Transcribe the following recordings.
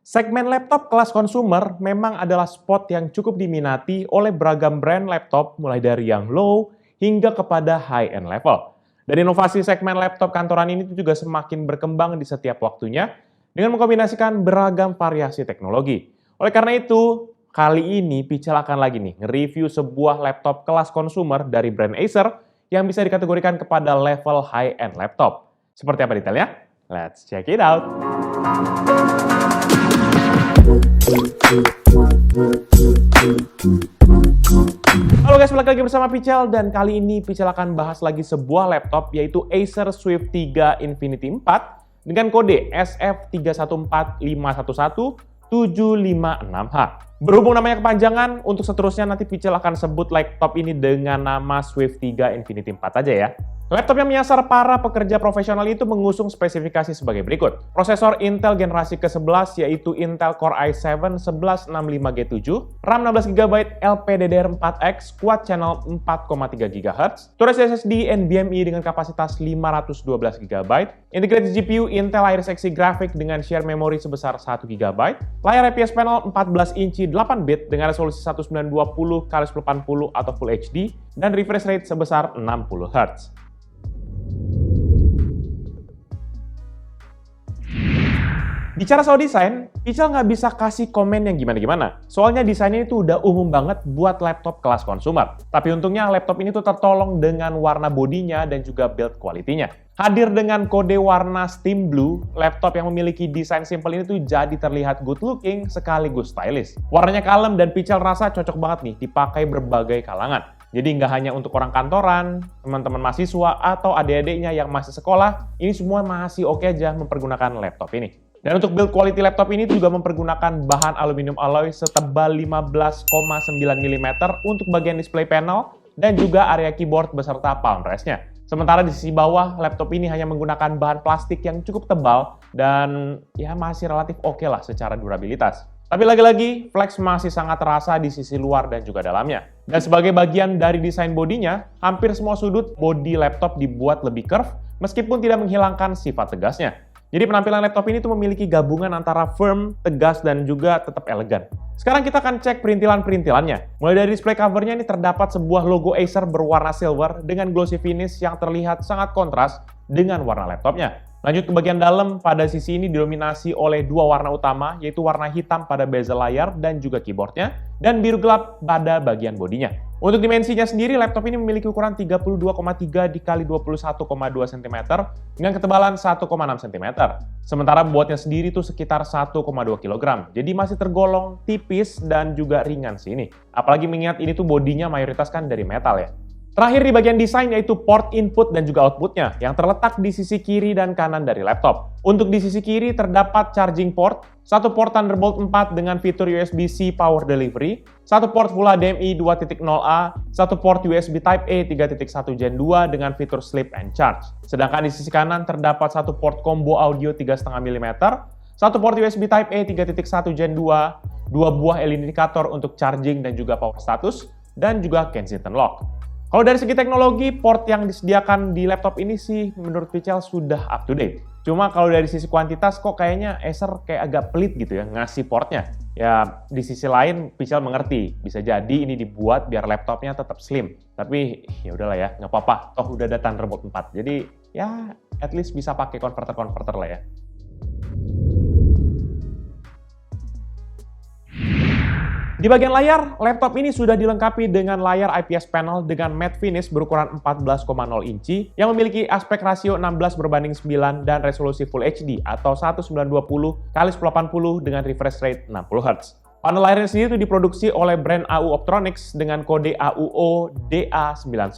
Segmen laptop kelas konsumer memang adalah spot yang cukup diminati oleh beragam brand laptop mulai dari yang low hingga kepada high-end level. Dan inovasi segmen laptop kantoran ini juga semakin berkembang di setiap waktunya dengan mengkombinasikan beragam variasi teknologi. Oleh karena itu, kali ini Pichel akan lagi nih nge-review sebuah laptop kelas konsumer dari brand Acer yang bisa dikategorikan kepada level high-end laptop. Seperti apa detailnya? Let's check it out! Halo guys, balik lagi bersama Pichel dan kali ini Pichel akan bahas lagi sebuah laptop yaitu Acer Swift 3 Infinity 4 dengan kode SF31451756H. Berhubung namanya kepanjangan, untuk seterusnya nanti Pichel akan sebut laptop ini dengan nama Swift 3 Infinity 4 aja ya. Laptop yang menyasar para pekerja profesional itu mengusung spesifikasi sebagai berikut. Prosesor Intel generasi ke-11 yaitu Intel Core i7 1165G7, RAM 16GB LPDDR4X, Quad Channel 4,3 GHz, storage SSD NVMe dengan kapasitas 512GB, integrated GPU Intel Iris Xe Graphics dengan share memory sebesar 1 GB, layar IPS panel 14 inci 8-bit dengan resolusi 1920x1080 atau Full HD, dan refresh rate sebesar 60 Hz. Bicara soal desain, Pichel nggak bisa kasih komen yang gimana-gimana. Soalnya desainnya itu udah umum banget buat laptop kelas konsumer. Tapi untungnya laptop ini tuh tertolong dengan warna bodinya dan juga build quality-nya. Hadir dengan kode warna steam blue, laptop yang memiliki desain simple ini tuh jadi terlihat good looking sekaligus stylish. Warnanya kalem dan Pichel rasa cocok banget nih dipakai berbagai kalangan. Jadi nggak hanya untuk orang kantoran, teman-teman mahasiswa, atau adik-adiknya yang masih sekolah, ini semua masih oke aja mempergunakan laptop ini. Dan untuk build quality laptop ini juga mempergunakan bahan aluminium alloy setebal 15,9 mm untuk bagian display panel dan juga area keyboard beserta palm rest-nya. Sementara di sisi bawah, laptop ini hanya menggunakan bahan plastik yang cukup tebal dan ya masih relatif oke lah secara durabilitas. Tapi lagi-lagi, flex masih sangat terasa di sisi luar dan juga dalamnya. Dan sebagai bagian dari desain bodinya, hampir semua sudut bodi laptop dibuat lebih curve meskipun tidak menghilangkan sifat tegasnya. Jadi penampilan laptop ini tuh memiliki gabungan antara firm, tegas, dan juga tetap elegan. Sekarang kita akan cek perintilan-perintilannya. Mulai dari display covernya ini terdapat sebuah logo Acer berwarna silver dengan glossy finish yang terlihat sangat kontras dengan warna laptopnya. Lanjut ke bagian dalam, pada sisi ini didominasi oleh dua warna utama, yaitu warna hitam pada bezel layar dan juga keyboardnya, dan biru gelap pada bagian bodinya. Untuk dimensinya sendiri, laptop ini memiliki ukuran 32,3 x 21,2 cm dengan ketebalan 1,6 cm. Sementara bobotnya sendiri itu sekitar 1,2 kg, jadi masih tergolong tipis dan juga ringan sih ini. Apalagi mengingat ini tuh bodinya mayoritas kan dari metal ya. Terakhir di bagian desain yaitu port input dan juga outputnya yang terletak di sisi kiri dan kanan dari laptop. Untuk di sisi kiri terdapat charging port, satu port Thunderbolt 4 dengan fitur USB-C power delivery, satu port Full HDMI 2.0A, satu port USB Type-A 3.1 Gen 2 dengan fitur sleep and charge. Sedangkan di sisi kanan terdapat satu port combo audio 3,5 mm, satu port USB Type-A 3.1 Gen 2, dua buah LED indikator untuk charging dan juga power status, dan juga Kensington lock. Kalau dari segi teknologi, port yang disediakan di laptop ini sih menurut Pichel sudah up to date. Cuma kalau dari sisi kuantitas kok kayaknya Acer kayak agak pelit gitu ya ngasih portnya. Ya di sisi lain Pichel mengerti, bisa jadi ini dibuat biar laptopnya tetap slim. Tapi ya udahlah ya, nggak apa-apa, toh udah ada Thunderbolt 4. Jadi ya at least bisa pakai konverter-konverter lah ya. Di bagian layar, laptop ini sudah dilengkapi dengan layar IPS panel dengan matte finish berukuran 14,0 inci yang memiliki aspek rasio 16:9 dan resolusi Full HD atau 1920x1080 dengan refresh rate 60 Hz. Panel layarnya sendiri itu diproduksi oleh brand AU Optronics dengan kode AUO DA91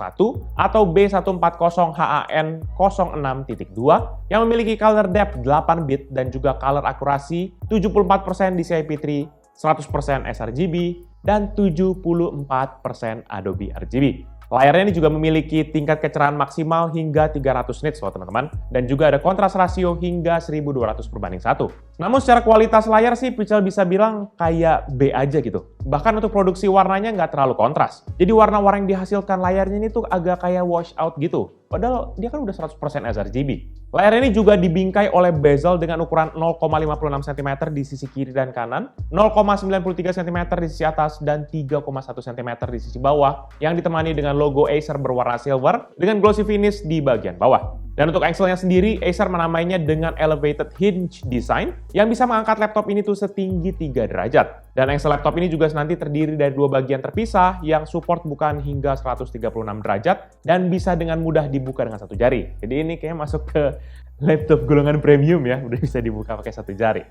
atau B140HAN06.2 yang memiliki color depth 8-bit dan juga color akurasi 74% DCI-P3, 100% sRGB, dan 74% Adobe RGB. Layarnya ini juga memiliki tingkat kecerahan maksimal hingga 300 nits loh teman-teman, dan juga ada kontras rasio hingga 1200/1. Namun secara kualitas layar sih Pichel bisa bilang kayak B aja gitu. Bahkan untuk produksi warnanya nggak terlalu kontras. Jadi warna-warna yang dihasilkan layarnya ini tuh agak kayak wash out gitu. Padahal dia kan udah 100% sRGB. Layar ini juga dibingkai oleh bezel dengan ukuran 0,56 cm di sisi kiri dan kanan, 0,93 cm di sisi atas, dan 3,1 cm di sisi bawah yang ditemani dengan logo Acer berwarna silver dengan glossy finish di bagian bawah. Dan untuk axle-nya sendiri, Acer menamainya dengan elevated hinge design yang bisa mengangkat laptop ini tuh setinggi 3 derajat. Dan axle laptop ini juga nanti terdiri dari 2 bagian terpisah yang support bukan hingga 136 derajat dan bisa dengan mudah dibuka dengan 1 jari. Jadi ini kayaknya masuk ke laptop golongan premium ya, udah bisa dibuka pakai 1 jari.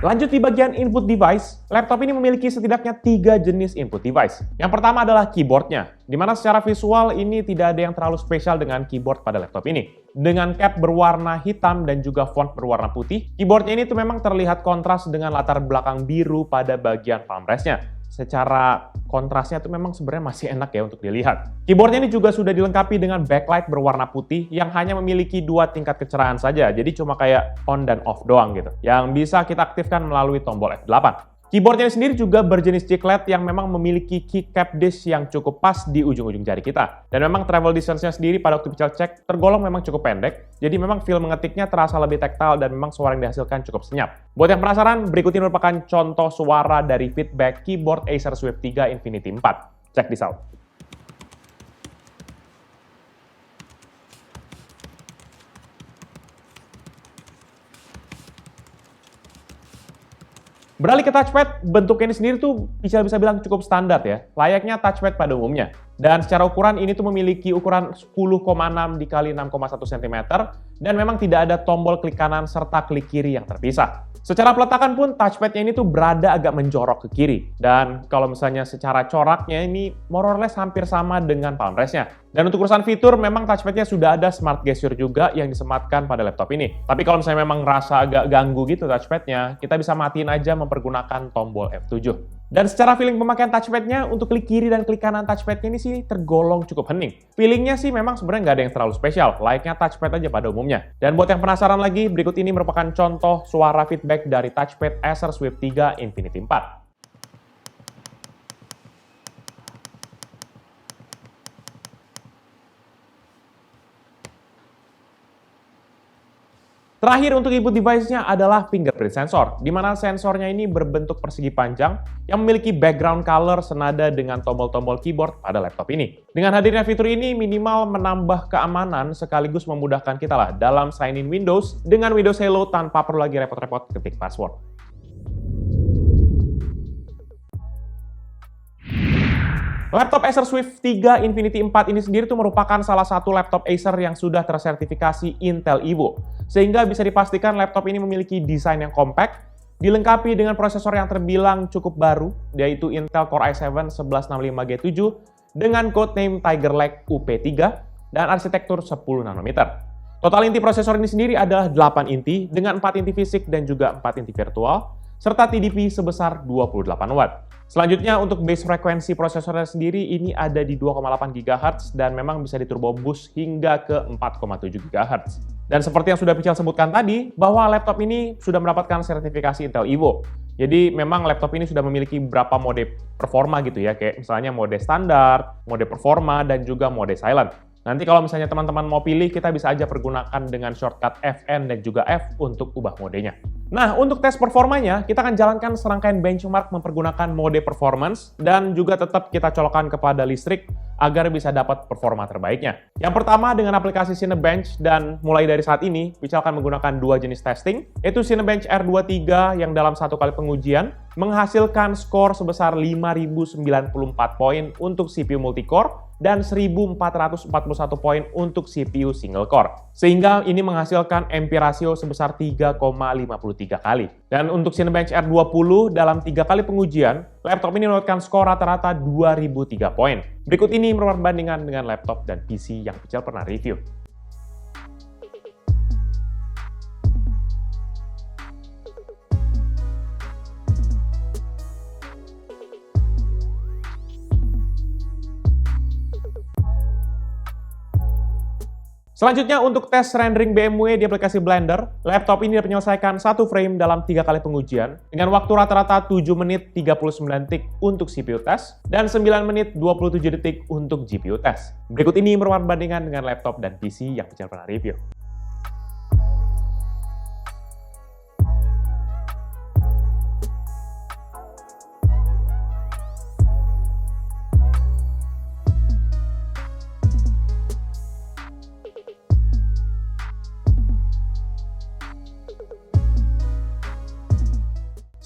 Lanjut di bagian input device, laptop ini memiliki setidaknya 3 jenis input device. Yang pertama adalah keyboardnya, di mana secara visual ini tidak ada yang terlalu spesial dengan keyboard pada laptop ini. Dengan cap berwarna hitam dan juga font berwarna putih, keyboardnya ini tuh memang terlihat kontras dengan latar belakang biru pada bagian palm rest-nya. Secara kontrasnya tuh memang sebenarnya masih enak ya untuk dilihat. Keyboardnya ini juga sudah dilengkapi dengan backlight berwarna putih yang hanya memiliki 2 tingkat kecerahan saja, jadi cuma kayak on dan off doang gitu, yang bisa kita aktifkan melalui tombol F8. Keyboardnya sendiri juga berjenis chiclet yang memang memiliki keycap disk yang cukup pas di ujung-ujung jari kita. Dan memang travel distance-nya sendiri pada waktu Pical cek tergolong memang cukup pendek, jadi memang feel mengetiknya terasa lebih tactile dan memang suara yang dihasilkan cukup senyap. Buat yang penasaran, berikut ini merupakan contoh suara dari feedback keyboard Acer Swift 3 Infinity 4. Check this out. Beralih ke touchpad, bentuknya ini sendiri tuh bisa bilang cukup standar ya, layaknya touchpad pada umumnya. Dan secara ukuran ini tuh memiliki ukuran 10,6 x 6,1 cm dan memang tidak ada tombol klik kanan serta klik kiri yang terpisah. Secara peletakan pun touchpadnya ini tuh berada agak menjorok ke kiri. Dan kalau misalnya secara coraknya ini more or less hampir sama dengan palm rest-nya. Dan untuk urusan fitur, memang touchpadnya sudah ada smart gesture juga yang disematkan pada laptop ini. Tapi kalau misalnya memang rasa agak ganggu gitu touchpadnya, kita bisa matiin aja mempergunakan tombol F7. Dan secara feeling pemakaian touchpadnya, untuk klik kiri dan klik kanan touchpadnya ini sih tergolong cukup hening. Feelingnya sih memang sebenarnya nggak ada yang terlalu spesial, layaknya touchpad aja pada umumnya. Dan buat yang penasaran lagi, berikut ini merupakan contoh suara feedback dari touchpad Acer Swift 3 Infinity 4. Terakhir untuk input device-nya adalah fingerprint sensor, di mana sensornya ini berbentuk persegi panjang yang memiliki background color senada dengan tombol-tombol keyboard pada laptop ini. Dengan hadirnya fitur ini minimal menambah keamanan sekaligus memudahkan kita lah dalam sign in Windows dengan Windows Hello tanpa perlu lagi repot-repot ketik password. Laptop Acer Swift 3 Infinity 4 ini sendiri tuh merupakan salah satu laptop Acer yang sudah tersertifikasi Intel Evo. Sehingga bisa dipastikan laptop ini memiliki desain yang compact, dilengkapi dengan prosesor yang terbilang cukup baru, yaitu Intel Core i7 1165G7 dengan codename Tiger Lake UP3 dan arsitektur 10 nanometer. Total inti prosesor ini sendiri adalah 8 inti dengan 4 inti fisik dan juga 4 inti virtual, serta TDP sebesar 28 Watt. Selanjutnya untuk base frekuensi prosesornya sendiri ini ada di 2,8 GHz dan memang bisa diturbo boost hingga ke 4,7 GHz. Dan seperti yang sudah Pical sebutkan tadi, bahwa laptop ini sudah mendapatkan sertifikasi Intel Evo. Jadi memang laptop ini sudah memiliki beberapa mode performa gitu ya, kayak misalnya mode standar, mode performa, dan juga mode silent. Nanti kalau misalnya teman-teman mau pilih, kita bisa aja pergunakan dengan shortcut Fn dan juga F untuk ubah modenya. Nah, untuk tes performanya, kita akan jalankan serangkaian benchmark mempergunakan mode performance dan juga tetap kita colokkan kepada listrik agar bisa dapat performa terbaiknya. Yang pertama dengan aplikasi Cinebench dan mulai dari saat ini, Pical akan menggunakan 2 jenis testing, yaitu Cinebench R23 yang dalam 1 kali pengujian menghasilkan skor sebesar 5.094 poin untuk CPU multicore dan 1.441 poin untuk CPU single core. Sehingga ini menghasilkan MP ratio sebesar 3,53 kali. Dan untuk Cinebench R20 dalam 3 kali pengujian, laptop ini mendapatkan skor rata-rata 2.003 poin. Berikut ini merupakan perbandingan dengan laptop dan PC yang Pical pernah review. Selanjutnya untuk tes rendering BMW di aplikasi Blender, laptop ini dapat menyelesaikan satu frame dalam 3 kali pengujian dengan waktu rata-rata 7 menit 39 detik untuk CPU tes dan 9 menit 27 detik untuk GPU tes. Berikut ini merupakan perbandingan dengan laptop dan PC yang Pical pernah review.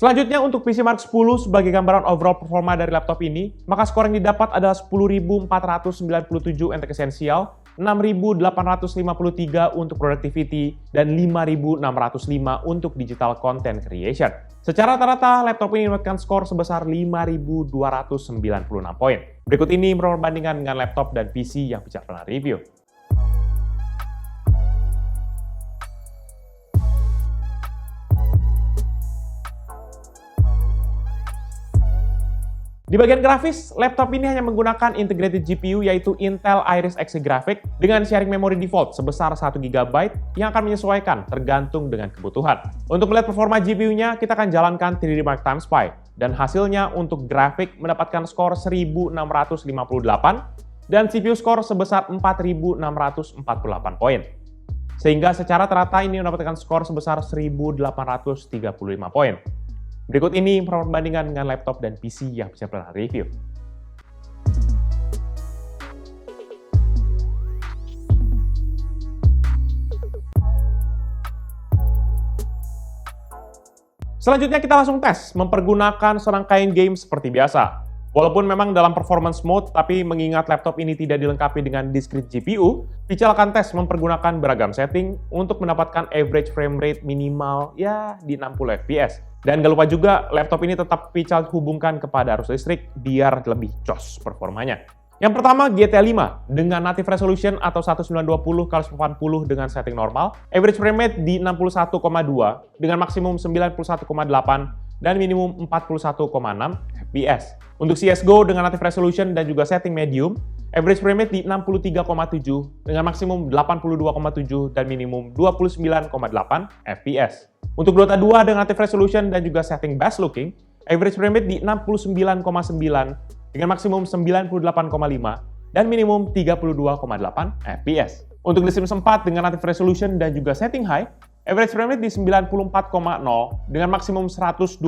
Selanjutnya untuk PC Mark 10 sebagai gambaran overall performa dari laptop ini, maka skor yang didapat adalah 10.497 untuk esensial, 6.853 untuk productivity, dan 5.605 untuk digital content creation. Secara rata-rata, laptop ini mendapatkan skor sebesar 5.296 poin. Berikut ini merupakan perbandingan dengan laptop dan PC yang Pical pernah review. Di bagian grafis, laptop ini hanya menggunakan integrated GPU yaitu Intel Iris Xe Graphics dengan sharing memori default sebesar 1 GB yang akan menyesuaikan tergantung dengan kebutuhan. Untuk melihat performa GPU-nya, kita akan jalankan 3D Mark x Pi dan hasilnya untuk grafik mendapatkan skor 1658 dan CPU skor sebesar 4648 poin. Sehingga secara rata ini mendapatkan skor sebesar 1835 poin. Berikut ini perbandingan dengan laptop dan PC yang Pical pernah review. Selanjutnya kita langsung tes, mempergunakan serangkaian game seperti biasa. Walaupun memang dalam performance mode, tapi mengingat laptop ini tidak dilengkapi dengan discrete GPU, Pical akan tes mempergunakan beragam setting untuk mendapatkan average frame rate minimal ya di 60 fps. Dan gak lupa juga, laptop ini tetap Pical hubungkan kepada arus listrik biar lebih jos performanya. Yang pertama, GTA 5 dengan native resolution atau 1920x1080 dengan setting normal, average frame rate di 61,2 dengan maksimum 91,8 dan minimum 41,6 fps. Untuk CSGO dengan native resolution dan juga setting medium, average frame rate di 63,7 dengan maksimum 82,7 dan minimum 29,8 fps. Untuk Dota 2 dengan native resolution dan juga setting best looking, average frame rate di 69,9 dengan maksimum 98,5 dan minimum 32,8 fps. Untuk The Sims 4 dengan native resolution dan juga setting high, average frame rate di 94,0 dengan maksimum 112,8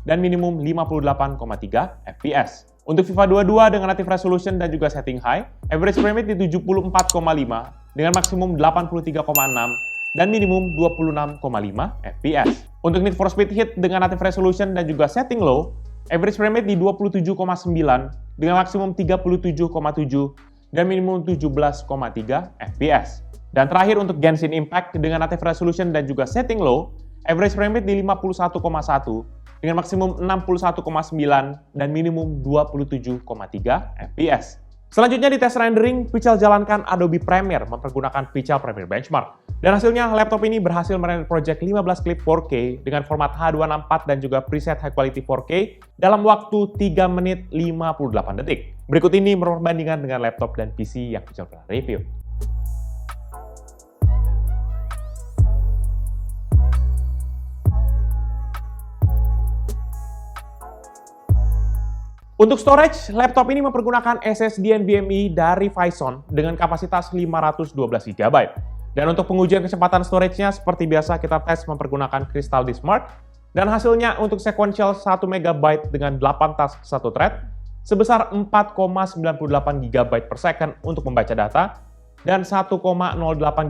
dan minimum 58,3 fps. Untuk FIFA 22 dengan native resolution dan juga setting high, average frame rate di 74,5 dengan maksimum 83,6 dan minimum 26,5 fps. Untuk Need for Speed Heat dengan native resolution dan juga setting low, average frame rate di 27,9 dengan maksimum 37,7 dan minimum 17,3 fps. Dan terakhir untuk Genshin Impact dengan native resolution dan juga setting low, average frame rate di 51,1 dengan maksimum 61,9 dan minimum 27,3 fps. Selanjutnya di tes rendering, Pical jalankan Adobe Premiere mempergunakan Pical Premiere Benchmark. Dan hasilnya, laptop ini berhasil merender project 15 klip 4K dengan format H264 dan juga preset high quality 4K dalam waktu 3 menit 58 detik. Berikut ini perbandingan dengan laptop dan PC yang Pical pernah review. Untuk storage, laptop ini mempergunakan SSD NVMe dari Phison dengan kapasitas 512 GB. Dan untuk pengujian kecepatan storage-nya, seperti biasa kita tes mempergunakan Crystal Disk Mark. Dan hasilnya untuk sequential 1 MB dengan 8 task 1 thread, sebesar 4,98 GB per second untuk membaca data, dan 1,08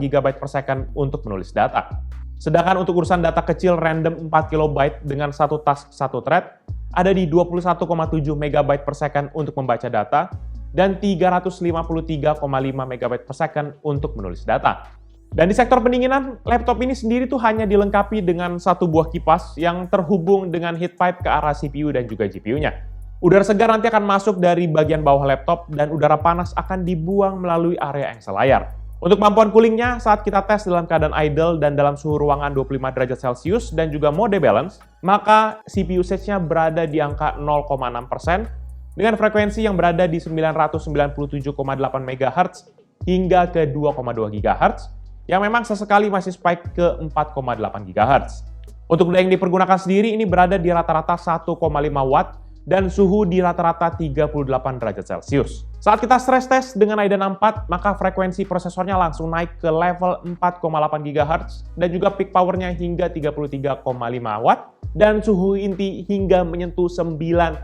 GB per second untuk menulis data. Sedangkan untuk urusan data kecil random 4 KB dengan 1 task 1 thread, ada di 21,7 MB per second untuk membaca data, dan 353,5 MB per second untuk menulis data. Dan di sektor pendinginan, laptop ini sendiri tuh hanya dilengkapi dengan satu buah kipas yang terhubung dengan heat pipe ke arah CPU dan juga GPU-nya. Udara segar nanti akan masuk dari bagian bawah laptop dan udara panas akan dibuang melalui area engsel layar. Untuk kemampuan coolingnya, saat kita tes dalam keadaan idle dan dalam suhu ruangan 25 derajat Celcius dan juga mode balance, maka CPU usage-nya berada di angka 0,6% dengan frekuensi yang berada di 997,8 MHz hingga ke 2,2 GHz, yang memang sesekali masih spike ke 4,8 GHz. Untuk daya yang dipergunakan sendiri ini berada di rata-rata 1,5 Watt dan suhu di rata-rata 38 derajat Celcius. Saat kita stress test dengan Ryzen 4, maka frekuensi prosesornya langsung naik ke level 4,8 GHz dan juga peak powernya hingga 33,5 Watt dan suhu inti hingga menyentuh 98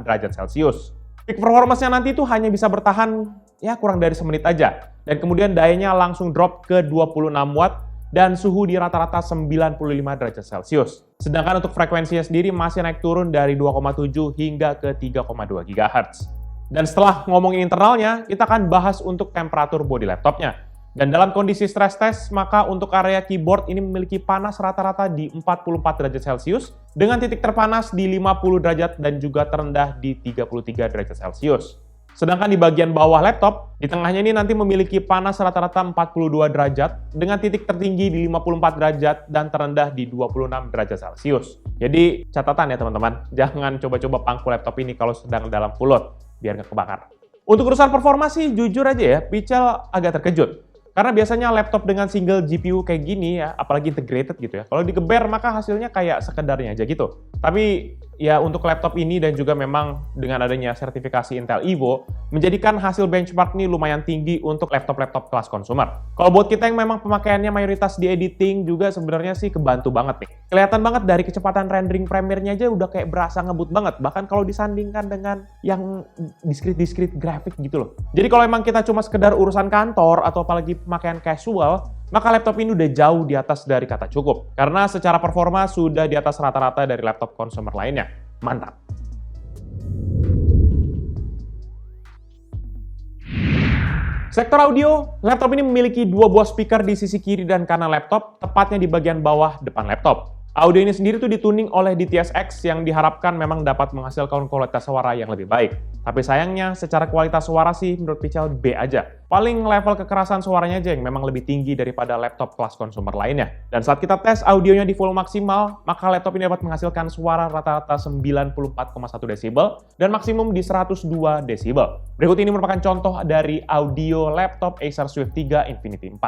derajat Celcius. Peak performance-nya nanti itu hanya bisa bertahan ya kurang dari semenit aja. Dan kemudian dayanya langsung drop ke 26 Watt dan suhu di rata-rata 95 derajat Celcius. Sedangkan untuk frekuensinya sendiri masih naik turun dari 2,7 hingga ke 3,2 GHz. Dan setelah ngomongin internalnya, kita akan bahas untuk temperatur bodi laptopnya. Dan dalam kondisi stress test, maka untuk area keyboard ini memiliki panas rata-rata di 44 derajat Celcius, dengan titik terpanas di 50 derajat dan juga terendah di 33 derajat Celcius. Sedangkan di bagian bawah laptop, di tengahnya ini nanti memiliki panas rata-rata 42 derajat dengan titik tertinggi di 54 derajat dan terendah di 26 derajat Celcius. Jadi catatan ya teman-teman, jangan coba-coba pangku laptop ini kalau sedang dalam full load, biar nggak kebakar. Untuk urusan performa sih jujur aja ya, Pichel agak terkejut. Karena biasanya laptop dengan single GPU kayak gini ya, apalagi integrated gitu ya, kalau digeber maka hasilnya kayak sekedarnya aja gitu. Tapi ya untuk laptop ini dan juga memang dengan adanya sertifikasi Intel Evo, menjadikan hasil benchmark ini lumayan tinggi untuk laptop-laptop kelas konsumer. Kalau buat kita yang memang pemakaiannya mayoritas di editing juga sebenarnya sih kebantu banget nih. Kelihatan banget dari kecepatan rendering Premiere-nya aja udah kayak berasa ngebut banget, bahkan kalau disandingkan dengan yang discrete grafik gitu loh. Jadi kalau emang kita cuma sekedar urusan kantor atau apalagi pemakaian casual, maka laptop ini udah jauh di atas dari kata cukup. Karena secara performa sudah di atas rata-rata dari laptop konsumer lainnya. Mantap! Sektor audio, laptop ini memiliki dua buah speaker di sisi kiri dan kanan laptop, tepatnya di bagian bawah depan laptop. Audio ini sendiri tuh dituning oleh DTS-X yang diharapkan memang dapat menghasilkan kualitas suara yang lebih baik. Tapi sayangnya, secara kualitas suara sih menurut Pichel B aja. Paling level kekerasan suaranya aja yang memang lebih tinggi daripada laptop kelas konsumer lainnya. Dan saat kita tes audionya di volume maksimal, maka laptop ini dapat menghasilkan suara rata-rata 94,1 desibel dan maksimum di 102 desibel. Berikut ini merupakan contoh dari audio laptop Acer Swift 3 Infinity 4.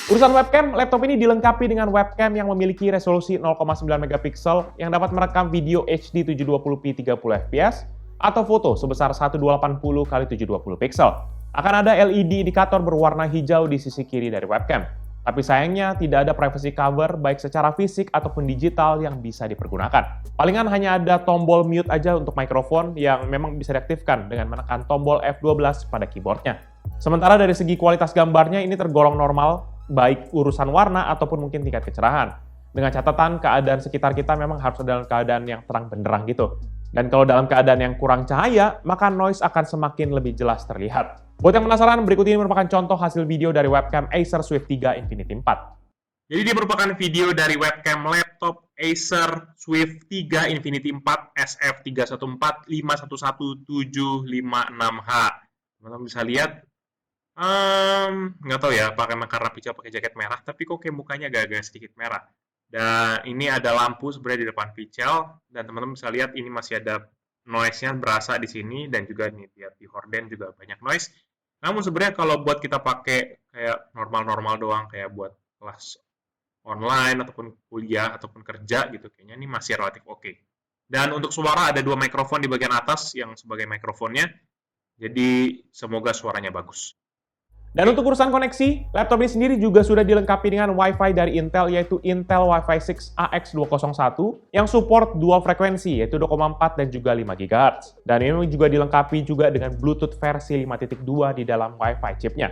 Urusan webcam, laptop ini dilengkapi dengan webcam yang memiliki resolusi 0,9 megapiksel yang dapat merekam video HD 720p 30 fps atau foto sebesar 1280 x 720 piksel. Akan ada LED indikator berwarna hijau di sisi kiri dari webcam. Tapi sayangnya tidak ada privacy cover baik secara fisik ataupun digital yang bisa dipergunakan. Palingan hanya ada tombol mute aja untuk mikrofon yang memang bisa diaktifkan dengan menekan tombol F12 pada keyboardnya. Sementara dari segi kualitas gambarnya ini tergolong normal, baik urusan warna ataupun mungkin tingkat kecerahan. Dengan catatan keadaan sekitar kita memang harus dalam keadaan yang terang benderang gitu. Dan kalau dalam keadaan yang kurang cahaya, maka noise akan semakin lebih jelas terlihat. Buat yang penasaran, berikut ini merupakan contoh hasil video dari webcam Acer Swift 3 Infinity 4. Jadi dia merupakan video dari webcam laptop Acer Swift 3 Infinity 4 SF314511756H. Teman-teman bisa lihat, nggak tahu ya, karena Pichel pakai jaket merah, tapi kok kayak mukanya agak-agak sedikit merah. Dan ini ada lampu sebenarnya di depan Pichel, dan teman-teman bisa lihat ini masih ada noise-nya berasa di sini, dan juga nih lihat di horden juga banyak noise. Namun sebenarnya kalau buat kita pakai kayak normal-normal doang, kayak buat kelas online ataupun kuliah ataupun kerja gitu, kayaknya ini masih relatif oke. Dan untuk suara ada dua mikrofon di bagian atas yang sebagai mikrofonnya, jadi semoga suaranya bagus. Dan untuk urusan koneksi, laptop ini sendiri juga sudah dilengkapi dengan Wi-Fi dari Intel, yaitu Intel Wi-Fi 6 AX201 yang support dual frekuensi, yaitu 2,4 dan juga 5 GHz. Dan ini juga dilengkapi juga dengan Bluetooth versi 5.2 di dalam Wi-Fi chipnya.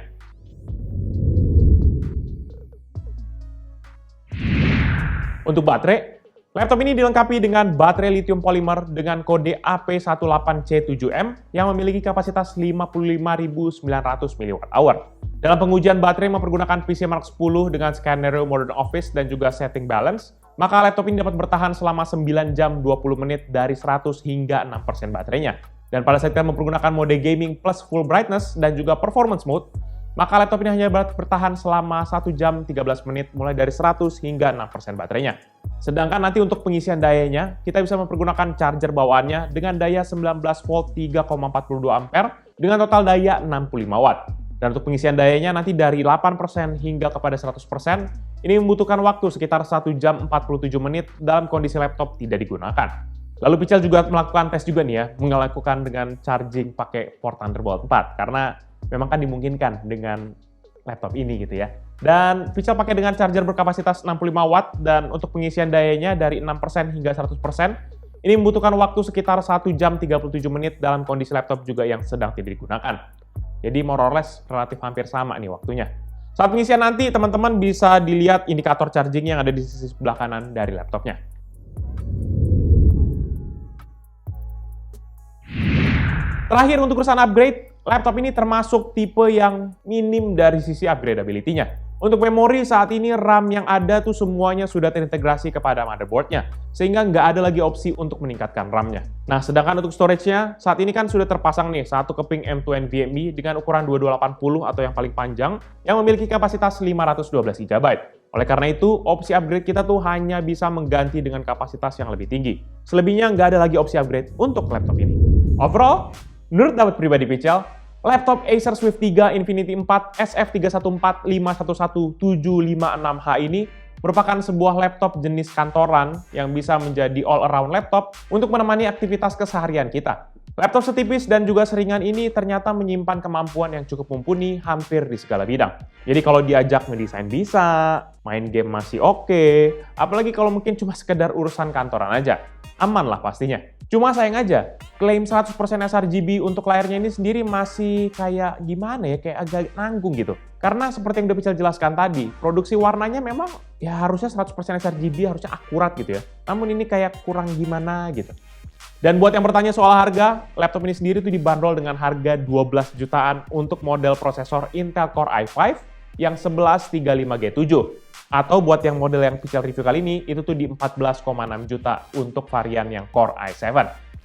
Untuk baterai, laptop ini dilengkapi dengan baterai lithium polymer dengan kode AP18C7M yang memiliki kapasitas 55.900 mAh. Dalam pengujian baterai mempergunakan PCMark 10 dengan skenario Modern Office dan juga setting balance, maka laptop ini dapat bertahan selama 9 jam 20 menit dari 100 hingga 6% baterainya. Dan pada saat kita mempergunakan mode gaming plus full brightness dan juga performance mode, maka laptop ini hanya bertahan selama 1 jam 13 menit mulai dari 100 hingga 6% baterainya. Sedangkan nanti untuk pengisian dayanya, kita bisa mempergunakan charger bawaannya dengan daya 19 volt 3,42 ampere dengan total daya 65 watt. Dan untuk pengisian dayanya nanti dari 8% hingga kepada 100%, ini membutuhkan waktu sekitar 1 jam 47 menit dalam kondisi laptop tidak digunakan. Lalu Pichel juga melakukan tes juga nih ya, melakukan dengan charging pakai port Thunderbolt 4, karena memang kan dimungkinkan dengan laptop ini gitu ya. Dan Pichel pakai dengan charger berkapasitas 65 watt dan untuk pengisian dayanya dari 6% hingga 100%, ini membutuhkan waktu sekitar 1 jam 37 menit dalam kondisi laptop juga yang sedang tidak digunakan. Jadi more or less relatif hampir sama nih waktunya. Saat pengisian nanti, teman-teman bisa dilihat indikator charging yang ada di sisi sebelah kanan dari laptopnya. Terakhir untuk urusan upgrade, laptop ini termasuk tipe yang minim dari sisi upgradability-nya. Untuk memori saat ini RAM yang ada tuh semuanya sudah terintegrasi kepada motherboard-nya, sehingga nggak ada lagi opsi untuk meningkatkan RAM-nya. Nah, sedangkan untuk storage-nya, saat ini kan sudah terpasang nih satu keping M2 NVMe dengan ukuran 2280 atau yang paling panjang, yang memiliki kapasitas 512 GB. Oleh karena itu, opsi upgrade kita tuh hanya bisa mengganti dengan kapasitas yang lebih tinggi. Selebihnya nggak ada lagi opsi upgrade untuk laptop ini. Overall, menurut pendapat pribadi Pichel, laptop Acer Swift 3 Infinity 4 SF314511756H ini merupakan sebuah laptop jenis kantoran yang bisa menjadi all-around laptop untuk menemani aktivitas keseharian kita. Laptop setipis dan juga seringan ini ternyata menyimpan kemampuan yang cukup mumpuni hampir di segala bidang. Jadi kalau diajak ngedesain bisa, main game masih oke, apalagi kalau mungkin cuma sekedar urusan kantoran aja. Aman lah pastinya. Cuma sayang aja, klaim 100% sRGB untuk layarnya ini sendiri masih kayak gimana ya, kayak agak nanggung gitu. Karena seperti yang udah Pichel jelaskan tadi, produksi warnanya memang ya harusnya 100% sRGB, harusnya akurat gitu ya. Namun ini kayak kurang gimana gitu. Dan buat yang bertanya soal harga, laptop ini sendiri tuh dibanderol dengan harga 12 jutaan untuk model prosesor Intel Core i5 yang 1135G7. Atau buat yang model yang Pichel review kali ini, itu tuh di 14,6 juta untuk varian yang Core i7.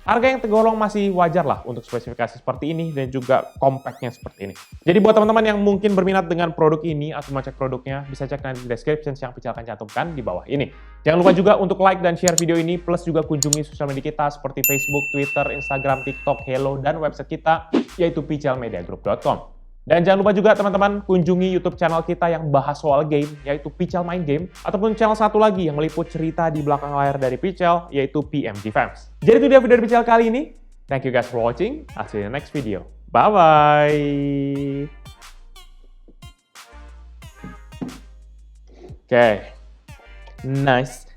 Harga yang tergolong masih wajar lah untuk spesifikasi seperti ini dan juga compactnya seperti ini. Jadi buat teman-teman yang mungkin berminat dengan produk ini atau mau cek produknya, bisa cek nanti di description yang Pichel akan cantumkan di bawah ini. Jangan lupa juga untuk like dan share video ini, plus juga kunjungi sosial media kita seperti Facebook, Twitter, Instagram, TikTok, Hello, dan website kita, yaitu pichelmediagroup.com. Dan jangan lupa juga teman-teman kunjungi YouTube channel kita yang bahas soal game, yaitu Pichel Main Game, ataupun channel satu lagi yang meliput cerita di belakang layar dari Pichel, yaitu PMG Fans. Jadi itu dia video dari Pichel kali ini. Thank you guys for watching. I'll see you in the next video. Bye-bye. Okay. Nice.